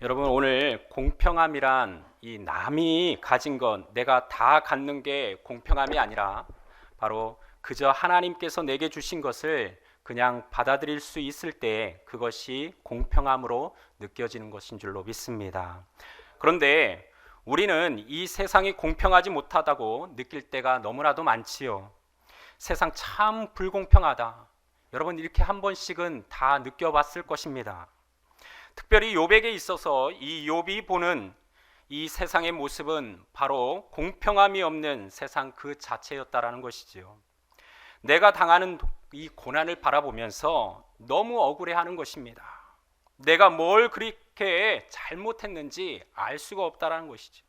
여러분, 오늘 공평함이란 이 남이 가진 것, 내가 다 갖는 게 공평함이 아니라 바로 그저 하나님께서 내게 주신 것을 그냥 받아들일 수 있을 때 그것이 공평함으로 느껴지는 것인 줄로 믿습니다. 그런데 우리는 이 세상이 공평하지 못하다고 느낄 때가 너무나도 많지요. 세상 참 불공평하다. 여러분, 이렇게 한 번씩은 다 느껴봤을 것입니다. 특별히 욥에게 있어서 이 욥이 보는 이 세상의 모습은 바로 공평함이 없는 세상 그 자체였다라는 것이지요. 내가 당하는 이 고난을 바라보면서 너무 억울해하는 것입니다. 내가 뭘 그렇게 잘못했는지 알 수가 없다라는 것이죠.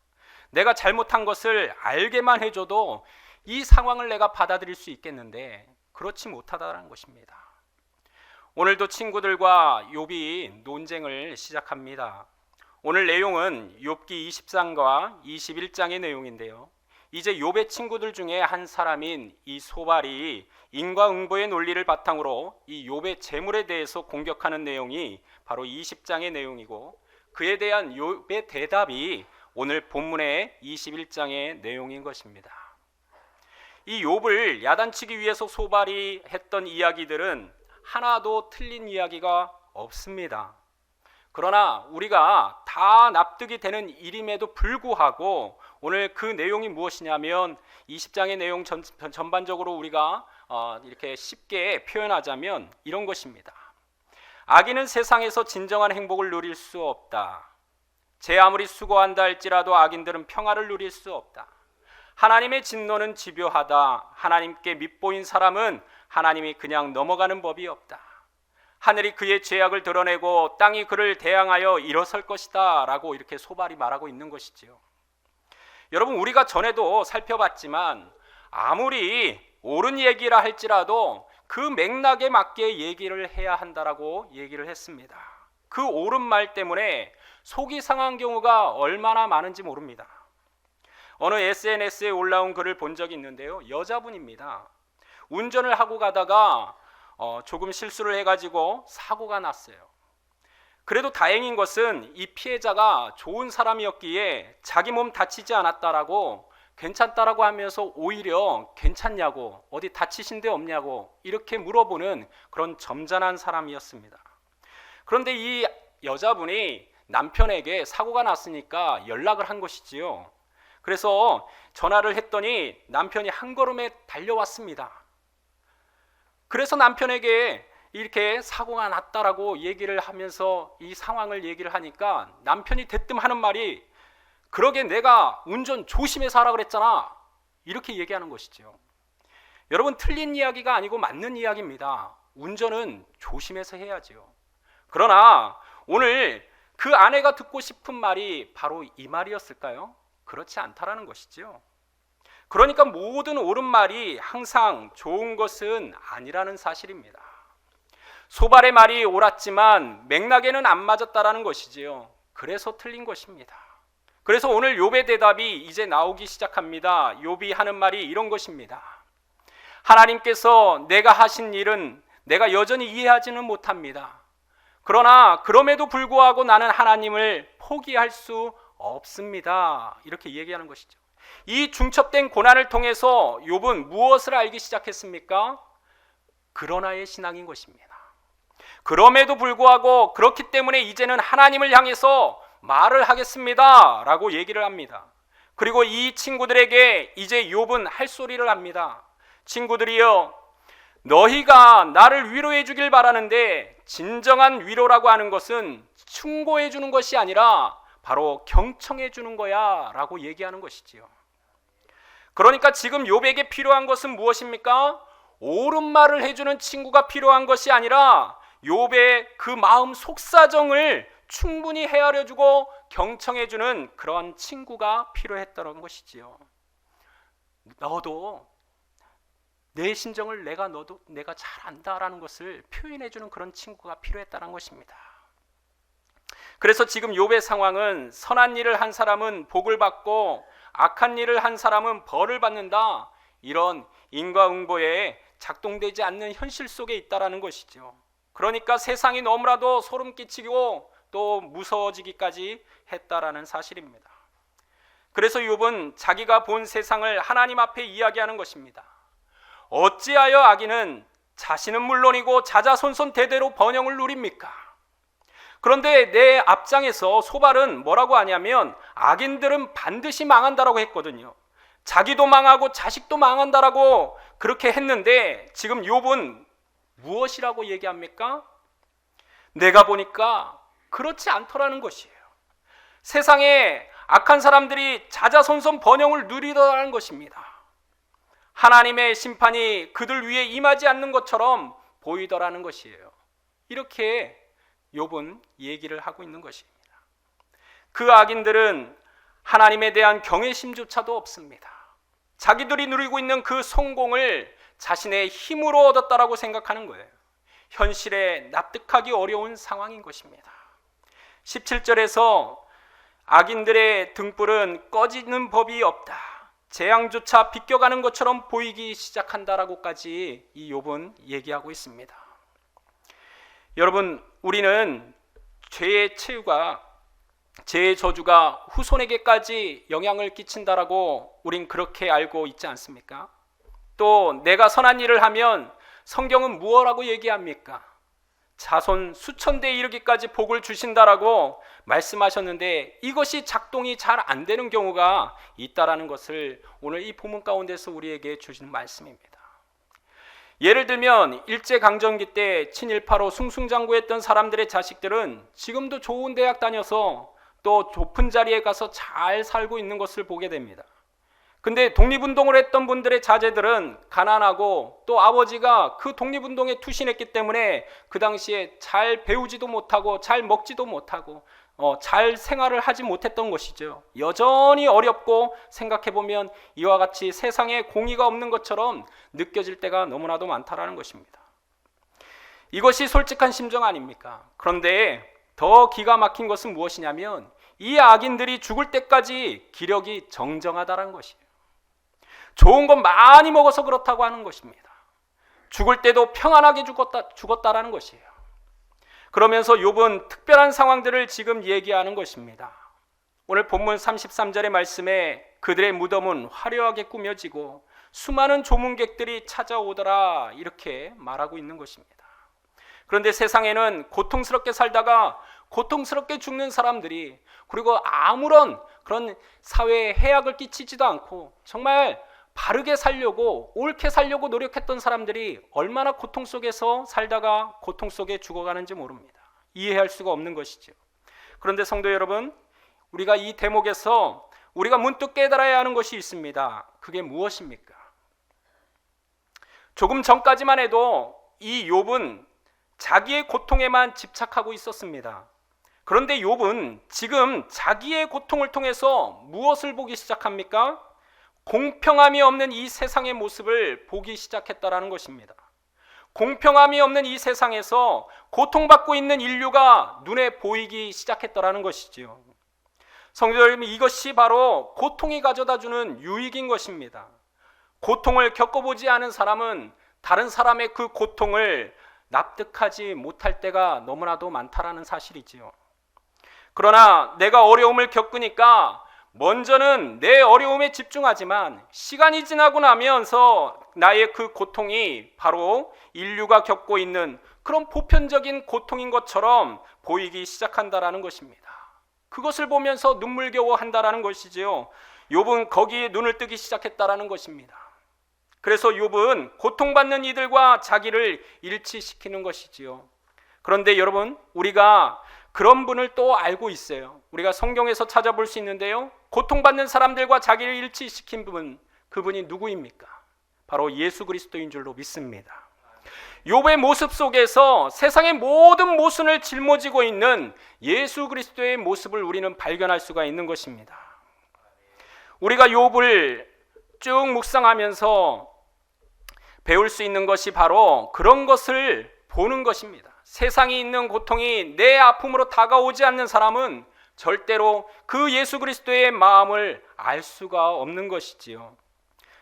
내가 잘못한 것을 알게만 해줘도 이 상황을 내가 받아들일 수 있겠는데 그렇지 못하다라는 것입니다. 오늘도 친구들과 욥이 논쟁을 시작합니다. 오늘 내용은 욥기 20장과 21장의 내용인데요. 이제 욥의 친구들 중에 한 사람인 이 소발이 인과응보의 논리를 바탕으로 이 욥의 재물에 대해서 공격하는 내용이 바로 20장의 내용이고, 그에 대한 욥의 대답이 오늘 본문의 21장의 내용인 것입니다. 이 욥을 야단치기 위해서 소발이 했던 이야기들은 하나도 틀린 이야기가 없습니다. 그러나 우리가 다 납득이 되는 일임에도 불구하고 오늘 그 내용이 무엇이냐면 20장의 내용 전반적으로 우리가 이렇게 쉽게 표현하자면 이런 것입니다. 악인은 세상에서 진정한 행복을 누릴 수 없다. 제 아무리 수고한다 할지라도 악인들은 평화를 누릴 수 없다. 하나님의 진노는 집요하다. 하나님께 밉보인 사람은 하나님이 그냥 넘어가는 법이 없다. 하늘이 그의 죄악을 드러내고 땅이 그를 대항하여 일어설 것이다 라고 이렇게 소발이 말하고 있는 것이지요. 여러분, 우리가 전에도 살펴봤지만 아무리 옳은 얘기라 할지라도 그 맥락에 맞게 얘기를 해야 한다라고 얘기를 했습니다. 그 옳은 말 때문에 속이 상한 경우가 얼마나 많은지 모릅니다. 어느 SNS에 올라온 글을 본 적이 있는데요. 여자분입니다. 운전을 하고 가다가 조금 실수를 해가지고 사고가 났어요. 그래도 다행인 것은 이 피해자가 좋은 사람이었기에 자기 몸 다치지 않았다라고 괜찮다라고 하면서 오히려 괜찮냐고, 어디 다치신 데 없냐고 이렇게 물어보는 그런 점잖은 사람이었습니다. 그런데 이 여자분이 남편에게 사고가 났으니까 연락을 한 것이지요. 그래서 전화를 했더니 남편이 한 걸음에 달려왔습니다. 그래서 남편에게 이렇게 사고가 났다라고 얘기를 하면서 이 상황을 얘기를 하니까 남편이 대뜸 하는 말이, 그러게 내가 운전 조심해서 하라 그랬잖아, 이렇게 얘기하는 것이죠. 여러분, 틀린 이야기가 아니고 맞는 이야기입니다. 운전은 조심해서 해야죠. 그러나 오늘 그 아내가 듣고 싶은 말이 바로 이 말이었을까요? 그렇지 않다라는 것이죠. 그러니까 모든 옳은 말이 항상 좋은 것은 아니라는 사실입니다. 소발의 말이 옳았지만 맥락에는 안 맞았다라는 것이지요. 그래서 틀린 것입니다. 그래서 오늘 욥의 대답이 이제 나오기 시작합니다. 욥이 하는 말이 이런 것입니다. 하나님께서 내가 하신 일은 내가 여전히 이해하지는 못합니다. 그러나 그럼에도 불구하고 나는 하나님을 포기할 수 없습니다. 이렇게 얘기하는 것이죠. 이 중첩된 고난을 통해서 욥은 무엇을 알기 시작했습니까? 그러나의 신앙인 것입니다. 그럼에도 불구하고 그렇기 때문에 이제는 하나님을 향해서 말을 하겠습니다 라고 얘기를 합니다. 그리고 이 친구들에게 이제 욥은 할 소리를 합니다. 친구들이여, 너희가 나를 위로해 주길 바라는데 진정한 위로라고 하는 것은 충고해 주는 것이 아니라 바로 경청해 주는 거야 라고 얘기하는 것이지요. 그러니까 지금 욥에게 필요한 것은 무엇입니까? 옳은 말을 해주는 친구가 필요한 것이 아니라 욥의 그 마음 속사정을 충분히 헤아려주고 경청해주는 그런 친구가 필요했다는 것이지요. 너도 내 심정을 내가 잘 안다라는 것을 표현해주는 그런 친구가 필요했다는 것입니다. 그래서 지금 욥의 상황은 선한 일을 한 사람은 복을 받고 악한 일을 한 사람은 벌을 받는다, 이런 인과응보에 작동되지 않는 현실 속에 있다라는 것이죠. 그러니까 세상이 너무나도 소름 끼치고 또 무서워지기까지 했다라는 사실입니다. 그래서 욥은 자기가 본 세상을 하나님 앞에 이야기하는 것입니다. 어찌하여 악인은 자신은 물론이고 자자손손 대대로 번영을 누립니까? 그런데 내 앞장에서 소발은 뭐라고 하냐면 악인들은 반드시 망한다라고 했거든요. 자기도 망하고 자식도 망한다라고 그렇게 했는데 지금 욥은 무엇이라고 얘기합니까? 내가 보니까 그렇지 않더라는 것이에요. 세상에 악한 사람들이 자자손손 번영을 누리더라는 것입니다. 하나님의 심판이 그들 위에 임하지 않는 것처럼 보이더라는 것이에요. 이렇게 욥은 얘기를 하고 있는 것입니다. 그 악인들은 하나님에 대한 경외심조차도 없습니다. 자기들이 누리고 있는 그 성공을 자신의 힘으로 얻었다라고 생각하는 거예요. 현실에 납득하기 어려운 상황인 것입니다. 17절에서 악인들의 등불은 꺼지는 법이 없다. 재앙조차 비껴가는 것처럼 보이기 시작한다라고까지 이 욥은 얘기하고 있습니다. 여러분, 우리는 죄의 체유가 죄의 저주가 후손에게까지 영향을 끼친다라고 우린 그렇게 알고 있지 않습니까? 또 내가 선한 일을 하면 성경은 무엇라고 얘기합니까? 자손 수천대에 이르기까지 복을 주신다라고 말씀하셨는데 이것이 작동이 잘 안 되는 경우가 있다라는 것을 오늘 이 본문 가운데서 우리에게 주시는 말씀입니다. 예를 들면 일제강점기 때 친일파로 숭숭장구했던 사람들의 자식들은 지금도 좋은 대학 다녀서 또 높은 자리에 가서 잘 살고 있는 것을 보게 됩니다. 근데 독립운동을 했던 분들의 자제들은 가난하고 또 아버지가 그 독립운동에 투신했기 때문에 그 당시에 잘 배우지도 못하고 잘 먹지도 못하고 잘 생활을 하지 못했던 것이죠. 여전히 어렵고 생각해보면 이와 같이 세상에 공의가 없는 것처럼 느껴질 때가 너무나도 많다라는 것입니다. 이것이 솔직한 심정 아닙니까? 그런데 더 기가 막힌 것은 무엇이냐면 이 악인들이 죽을 때까지 기력이 정정하다는 것이에요. 좋은 것 많이 먹어서 그렇다고 하는 것입니다. 죽을 때도 평안하게 죽었다라는 것이에요. 그러면서 욥은 특별한 상황들을 지금 얘기하는 것입니다. 오늘 본문 33절의 말씀에 그들의 무덤은 화려하게 꾸며지고 수많은 조문객들이 찾아오더라 이렇게 말하고 있는 것입니다. 그런데 세상에는 고통스럽게 살다가 고통스럽게 죽는 사람들이 그리고 아무런 그런 사회에 해악을 끼치지도 않고 정말 바르게 살려고 옳게 살려고 노력했던 사람들이 얼마나 고통 속에서 살다가 고통 속에 죽어가는지 모릅니다. 이해할 수가 없는 것이죠. 그런데 성도 여러분, 우리가 이 대목에서 우리가 문득 깨달아야 하는 것이 있습니다. 그게 무엇입니까? 조금 전까지만 해도 이 욥은 자기의 고통에만 집착하고 있었습니다. 그런데 욥은 지금 자기의 고통을 통해서 무엇을 보기 시작합니까? 공평함이 없는 이 세상의 모습을 보기 시작했다라는 것입니다. 공평함이 없는 이 세상에서 고통받고 있는 인류가 눈에 보이기 시작했다라는 것이지요. 성도 여러분, 이것이 바로 고통이 가져다주는 유익인 것입니다. 고통을 겪어보지 않은 사람은 다른 사람의 그 고통을 납득하지 못할 때가 너무나도 많다라는 사실이지요. 그러나 내가 어려움을 겪으니까 먼저는 내 어려움에 집중하지만 시간이 지나고 나면서 나의 그 고통이 바로 인류가 겪고 있는 그런 보편적인 고통인 것처럼 보이기 시작한다라는 것입니다. 그것을 보면서 눈물겨워한다라는 것이지요. 욥은 거기에 눈을 뜨기 시작했다라는 것입니다. 그래서 욥은 고통받는 이들과 자기를 일치시키는 것이지요. 그런데 여러분, 우리가 그런 분을 또 알고 있어요. 우리가 성경에서 찾아볼 수 있는데요. 고통받는 사람들과 자기를 일치시킨 분, 그분이 누구입니까? 바로 예수 그리스도인 줄로 믿습니다. 욥의 모습 속에서 세상의 모든 모순을 짊어지고 있는 예수 그리스도의 모습을 우리는 발견할 수가 있는 것입니다. 우리가 욥을 쭉 묵상하면서 배울 수 있는 것이 바로 그런 것을 보는 것입니다. 세상에 있는 고통이 내 아픔으로 다가오지 않는 사람은 절대로 그 예수 그리스도의 마음을 알 수가 없는 것이지요.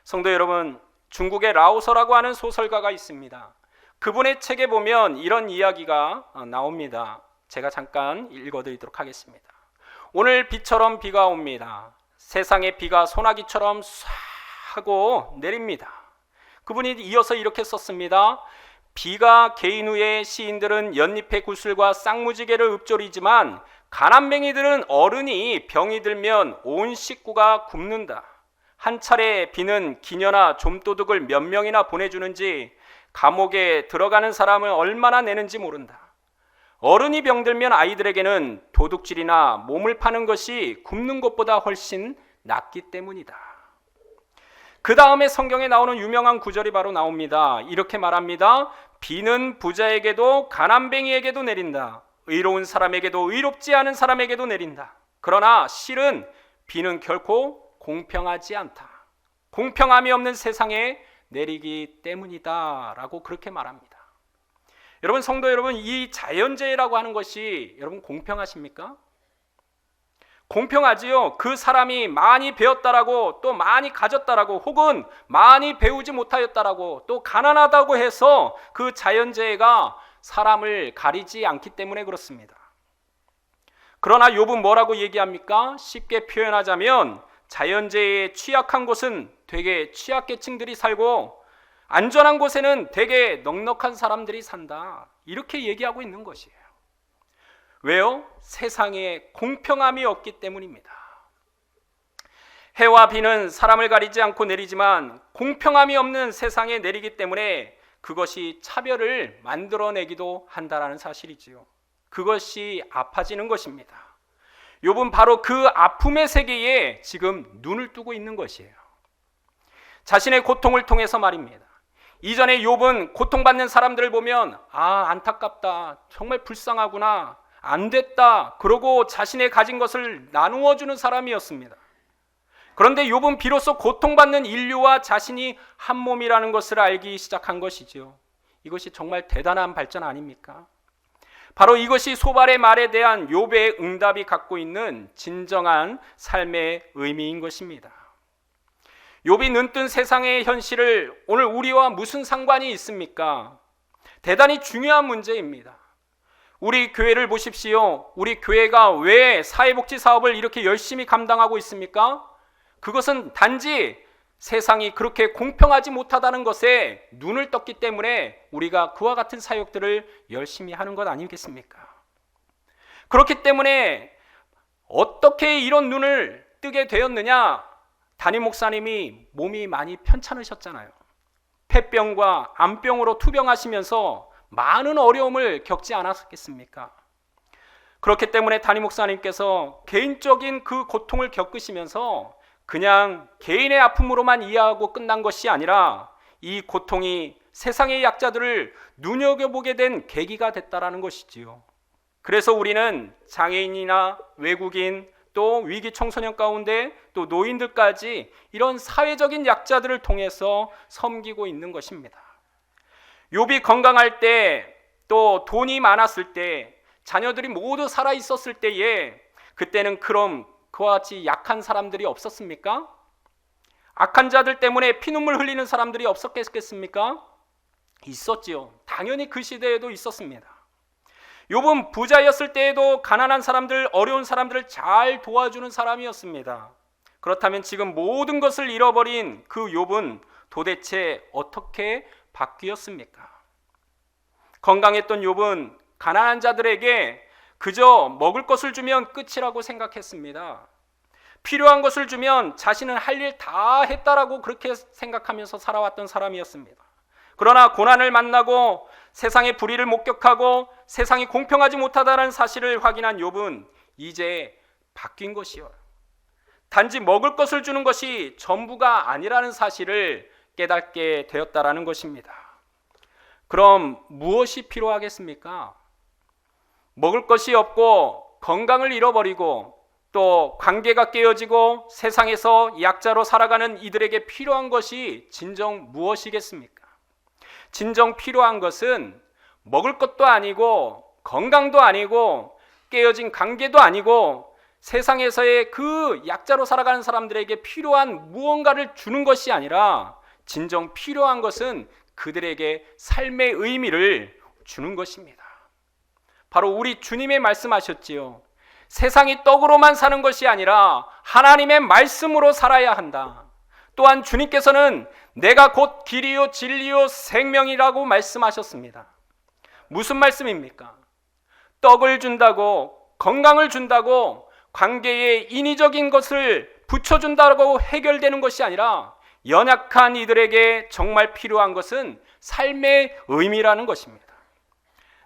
성도 여러분, 중국의 라오서라고 하는 소설가가 있습니다. 그분의 책에 보면 이런 이야기가 나옵니다. 제가 잠깐 읽어드리도록 하겠습니다. 오늘 비처럼 비가 옵니다. 세상에 비가 소나기처럼 쏴 하고 내립니다. 그분이 이어서 이렇게 썼습니다. 비가 개인 후에 시인들은 연잎의 구슬과 쌍무지개를 읊조리지만 가난뱅이들은 어른이 병이 들면 온 식구가 굶는다. 한 차례 비는 기녀나 좀도둑을 몇 명이나 보내주는지 감옥에 들어가는 사람을 얼마나 내는지 모른다. 어른이 병들면 아이들에게는 도둑질이나 몸을 파는 것이 굶는 것보다 훨씬 낫기 때문이다. 그 다음에 성경에 나오는 유명한 구절이 바로 나옵니다. 이렇게 말합니다. 비는 부자에게도 가난뱅이에게도 내린다. 의로운 사람에게도 의롭지 않은 사람에게도 내린다. 그러나 실은 비는 결코 공평하지 않다. 공평함이 없는 세상에 내리기 때문이다 라고 그렇게 말합니다. 여러분, 성도 여러분, 이 자연재해라고 하는 것이 여러분 공평하십니까? 공평하지요. 그 사람이 많이 배웠다라고 또 많이 가졌다라고 혹은 많이 배우지 못하였다라고 또 가난하다고 해서 그 자연재해가 사람을 가리지 않기 때문에 그렇습니다. 그러나 욥은 뭐라고 얘기합니까? 쉽게 표현하자면 자연재해에 취약한 곳은 되게 취약계층들이 살고 안전한 곳에는 되게 넉넉한 사람들이 산다. 이렇게 얘기하고 있는 것이에요. 왜요? 세상에 공평함이 없기 때문입니다. 해와 비는 사람을 가리지 않고 내리지만 공평함이 없는 세상에 내리기 때문에 그것이 차별을 만들어내기도 한다는 사실이지요. 그것이 아파지는 것입니다. 욥은 바로 그 아픔의 세계에 지금 눈을 뜨고 있는 것이에요. 자신의 고통을 통해서 말입니다. 이전에 욥은 고통받는 사람들을 보면 안타깝다, 정말 불쌍하구나, 안 됐다 그러고 자신의 가진 것을 나누어 주는 사람이었습니다. 그런데 욥은 비로소 고통받는 인류와 자신이 한 몸이라는 것을 알기 시작한 것이죠. 이것이 정말 대단한 발전 아닙니까? 바로 이것이 소발의 말에 대한 욥의 응답이 갖고 있는 진정한 삶의 의미인 것입니다. 욥이 눈뜬 세상의 현실을 오늘 우리와 무슨 상관이 있습니까? 대단히 중요한 문제입니다. 우리 교회를 보십시오. 우리 교회가 왜 사회복지 사업을 이렇게 열심히 감당하고 있습니까? 그것은 단지 세상이 그렇게 공평하지 못하다는 것에 눈을 떴기 때문에 우리가 그와 같은 사역들을 열심히 하는 것 아니겠습니까? 그렇기 때문에 어떻게 이런 눈을 뜨게 되었느냐? 담임 목사님이 몸이 많이 편찮으셨잖아요. 폐병과 암병으로 투병하시면서 많은 어려움을 겪지 않았겠습니까? 그렇기 때문에 담임 목사님께서 개인적인 그 고통을 겪으시면서 그냥 개인의 아픔으로만 이해하고 끝난 것이 아니라 이 고통이 세상의 약자들을 눈여겨보게 된 계기가 됐다라는 것이지요. 그래서 우리는 장애인이나 외국인 또 위기 청소년 가운데 또 노인들까지 이런 사회적인 약자들을 통해서 섬기고 있는 것입니다. 욥이 건강할 때 또 돈이 많았을 때 자녀들이 모두 살아 있었을 때에 그때는 그럼 그와 같이 약한 사람들이 없었습니까? 악한 자들 때문에 피눈물 흘리는 사람들이 없었겠습니까? 있었지요. 당연히 그 시대에도 있었습니다. 욥은 부자였을 때에도 가난한 사람들, 어려운 사람들을 잘 도와주는 사람이었습니다. 그렇다면 지금 모든 것을 잃어버린 그 욥은 도대체 어떻게 바뀌었습니까? 건강했던 욥은 가난한 자들에게 그저 먹을 것을 주면 끝이라고 생각했습니다. 필요한 것을 주면 자신은 할 일 다 했다라고 그렇게 생각하면서 살아왔던 사람이었습니다. 그러나 고난을 만나고 세상의 불의를 목격하고 세상이 공평하지 못하다는 사실을 확인한 욥은 이제 바뀐 것이요. 단지 먹을 것을 주는 것이 전부가 아니라는 사실을 깨닫게 되었다라는 것입니다. 그럼 무엇이 필요하겠습니까? 먹을 것이 없고 건강을 잃어버리고 또 관계가 깨어지고 세상에서 약자로 살아가는 이들에게 필요한 것이 진정 무엇이겠습니까? 진정 필요한 것은 먹을 것도 아니고 건강도 아니고 깨어진 관계도 아니고 세상에서의 그 약자로 살아가는 사람들에게 필요한 무언가를 주는 것이 아니라 진정 필요한 것은 그들에게 삶의 의미를 주는 것입니다. 바로 우리 주님이 말씀하셨지요. 세상이 떡으로만 사는 것이 아니라 하나님의 말씀으로 살아야 한다. 또한 주님께서는 내가 곧 길이요 진리요 생명이라고 말씀하셨습니다. 무슨 말씀입니까? 떡을 준다고, 건강을 준다고, 관계에 인위적인 것을 붙여준다고 해결되는 것이 아니라 연약한 이들에게 정말 필요한 것은 삶의 의미라는 것입니다.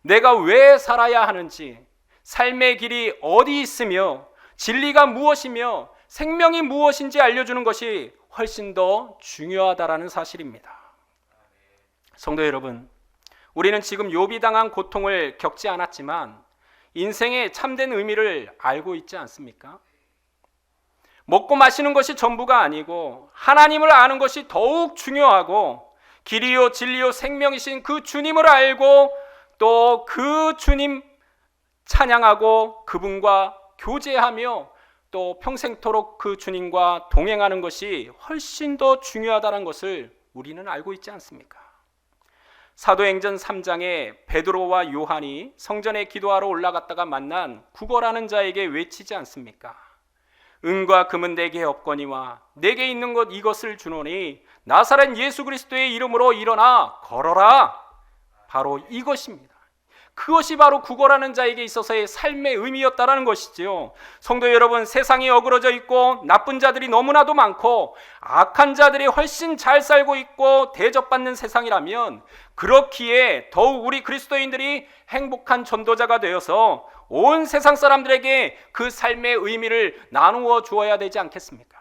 내가 왜 살아야 하는지, 삶의 길이 어디 있으며 진리가 무엇이며 생명이 무엇인지 알려주는 것이 훨씬 더 중요하다라는 사실입니다. 성도 여러분, 우리는 지금 욥이 당한 고통을 겪지 않았지만 인생의 참된 의미를 알고 있지 않습니까? 먹고 마시는 것이 전부가 아니고 하나님을 아는 것이 더욱 중요하고 길이요 진리요 생명이신 그 주님을 알고 또 그 주님 찬양하고 그분과 교제하며 또 평생토록 그 주님과 동행하는 것이 훨씬 더 중요하다는 것을 우리는 알고 있지 않습니까? 사도행전 3장에 베드로와 요한이 성전에 기도하러 올라갔다가 만난 구걸하는 자에게 외치지 않습니까? 은과 금은 내게 없거니와 내게 있는 것 이것을 주노니 나사렛 예수 그리스도의 이름으로 일어나 걸어라. 바로 이것입니다. 그것이 바로 구걸하는 자에게 있어서의 삶의 의미였다라는 것이지요. 성도 여러분, 세상이 어그러져 있고 나쁜 자들이 너무나도 많고 악한 자들이 훨씬 잘 살고 있고 대접받는 세상이라면 그렇기에 더욱 우리 그리스도인들이 행복한 전도자가 되어서 온 세상 사람들에게 그 삶의 의미를 나누어 주어야 되지 않겠습니까?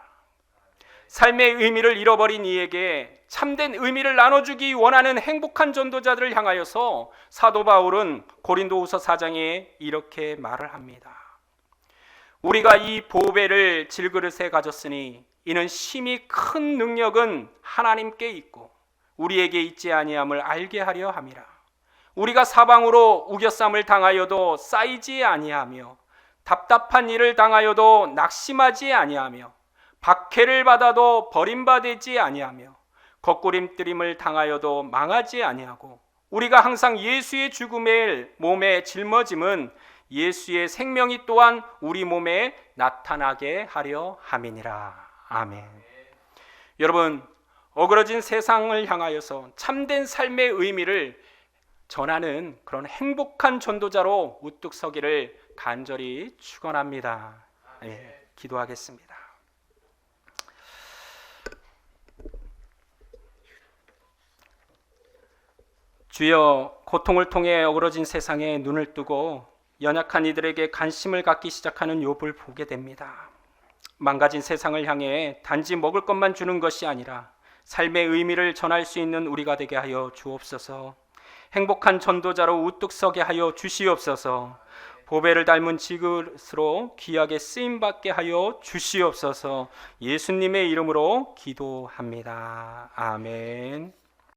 삶의 의미를 잃어버린 이에게 참된 의미를 나눠주기 원하는 행복한 전도자들을 향하여서 사도 바울은 고린도후서 4장에 이렇게 말을 합니다. 우리가 이 보배를 질그릇에 가졌으니 이는 심히 큰 능력은 하나님께 있고 우리에게 있지 아니함을 알게 하려 함이라. 우리가 사방으로 우겨쌈을 당하여도 쌓이지 아니하며 답답한 일을 당하여도 낙심하지 아니하며 박해를 받아도 버림받지 아니하며 거꾸림뜨림을 당하여도 망하지 아니하고 우리가 항상 예수의 죽음에 몸에 짊어짐은 예수의 생명이 또한 우리 몸에 나타나게 하려 함이니라. 아멘. 여러분, 어그러진 세상을 향하여서 참된 삶의 의미를 전하는 그런 행복한 전도자로 우뚝 서기를 간절히 축원합니다. 예, 기도하겠습니다. 주여, 고통을 통해 어그러진 세상에 눈을 뜨고 연약한 이들에게 관심을 갖기 시작하는 욥을 보게 됩니다. 망가진 세상을 향해 단지 먹을 것만 주는 것이 아니라 삶의 의미를 전할 수 있는 우리가 되게 하여 주옵소서. 행복한 전도자로 우뚝 서게 하여 주시옵소서. 보배를 닮은 지그릇으로 귀하게 쓰임받게 하여 주시옵소서. 예수님의 이름으로 기도합니다. 아멘.